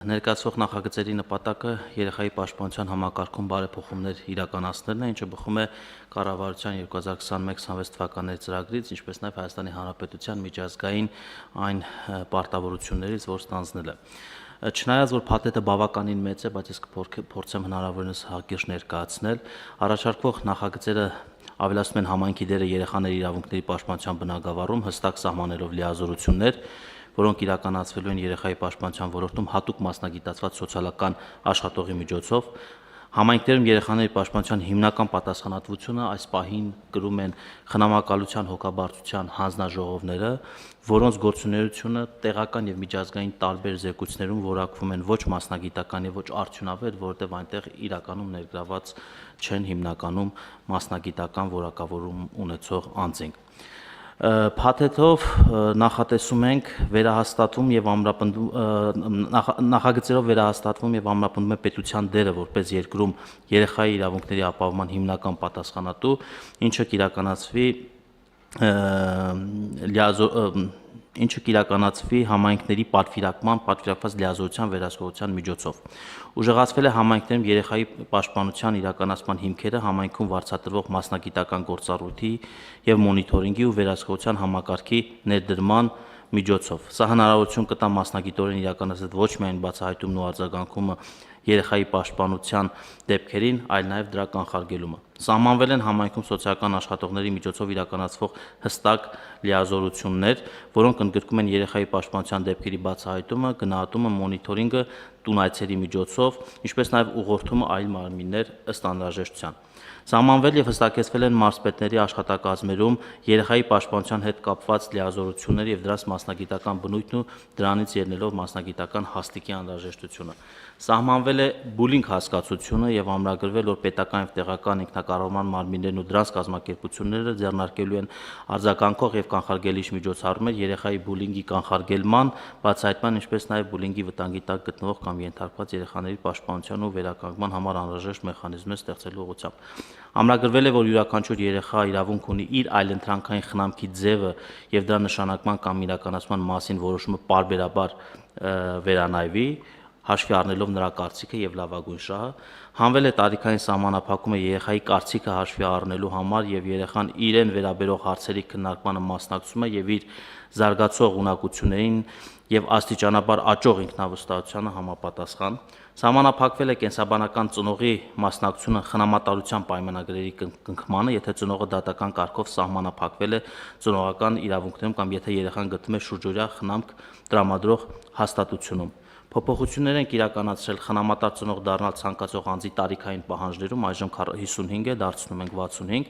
Ներկայացվող նախագծերի նպատակը երեխայի պաշտպանության համակարգում բարեփոխումներ իրականացնելն է, ինչը բխում է կառավարության 2021-26 թվականների ծրագրից, ինչպես նաև Հայաստանի Հանրապետության միջազգային այն պարտավորություններից, որ ստանձնել է։ Չնայած որ փաթեթը բավականին մեծ է, բայց ես կփորձեմ հնարավորինս հակիրճ ներկայացնել, առաջարկվող նախագծերը ավելացնում են համայնքի դերը երեխաների իրավունքների պաշտպանության բնագավառում, հստակ սահմանելով լիազորություններ, որոնք իրականացվելու են երեխայի պաշտպանության ոլորտում հատուկ մասնագիտացված սոցիալական աշխատողի միջոցով։ Համայնքներում երեխաների պաշտպանության հիմնական պատասխանատվությունը այս պահին կրում են խնամակալության հոգաբարձության հանձնաժողովները, որոնց գործունեությունը տեղական եւ միջազգային տարբեր զեկույցներում որակվում են ոչ մասնագիտական եւ ոչ արդյունավետ, որովհետեւ այնտեղ իրականում ներգրաված չեն հիմնականում մասնագիտական որակավորում ունեցող անձինք։ Փաթեթով նախատեսում ենք վերահաստատվում եւ նախագծերով վերահաստատվում եւ ամրապնդում է պետության դերը որպես երկրում երեխայի իրավունքների ապահովման հիմնական պատասխանատու, ինչը կիրականացվի համայնքների պատվիրակված լիազորության վերահսկողության միջոցով։ Ուժեղացվել է համայնքներում երեխայի պաշտպանության իրականացման հիմքերը համայնքում վարձատրվող մասնագիտական գործառույթի եւ մոնիթորինգի ու վերահսկողության համակարգի ներդրման միջոցով։ Սա հնարավորություն կտա մասնագիտորեն իրականացնել ոչ միայն բացահայտումն ու արձագանքումը երեխայի պաշտպանության դեպքերին, այլ նաև դրա կանխարգելումը։ Սահմանվել են համայնքում սոցիալական աշխատողների միջոցով իրականացվող հստակ լիազորություններ, որոնք ընդգրկում են երեխայի պաշտպանության դեպքերի բացահայտումը, գնահատումը, մոնիթորինգը տուն-այցերի միջոցով, ինչպես նաև ուղղորդումը այլ մարմիններ ըստ անհրաժեշտության։ Սահմանվել եւ հստակեցվել են մարզպետների աշխատակազմերում երեխայի պաշտպանության հետ կապված լիազորությունները եւ դրանց մասնագիտական բնույթն ու դրանից ելնելով մասնագիտական հաստիկի անհրաժեշտությունը։ Սահմանվել է բուլինգ հասկացությունը եւ ամրագրվել, որ պետական եւ տեղական ինքնակառավարման մարմիններն ու դրանց կազմակերպությունները ձեռնարկելու են արձագանքող եւ կանխարգելիչ միջոցառումներ երեխայի բուլինգի կանխարգելման, բացահայտման, ինչպես նաեւ բուլինգի վտանգի տակ գտնվող կամ ենթարկված երեխաների պաշտպանության ու վերականգնման համար անհրաժեշտ մեխանիզմներ ստեղծելու ուղղությամբ։ Ամրագրվել է, որ յուրաքանչյուր երեխա իրավունք ունի իր այլընտրանքային խնամքի ձևը եւ դրա նշանակման կամ իրականացման մասին որոշումը պարբերաբար վերանայվի, հաշվի առնելով նրա կարծիքը եւ լավագույն շահը, հանվել է տարիքային սահմանափակումը երեխայի կարծիքը հաշվի առնելու համար եւ երեխան իրեն վերաբերող հարցերի քննարկմանը մասնակցում է եւ իր զարգացող ունակություններին եւ աստիճանաբար աճող ինքնավստահությանը համապատասխան։ Սահմանափակվել է կենսաբանական ծնողի մասնակցությունը խնամատարության պայմանագրերի կնքմանը, եթե ծնողը դատական կարգով սահմանափակվել է ծնողական իրավունքներում կամ եթե երեխան գտնվում է շուրջօրյա խնամք տրամադրող հաստատությունում։ Փոփոխություններ են իրականացրել խնամատար ծնող դառնալ ցանկացող անձի տարիքային պահանջներում, այժմ 55 է, դարձնում ենք 65,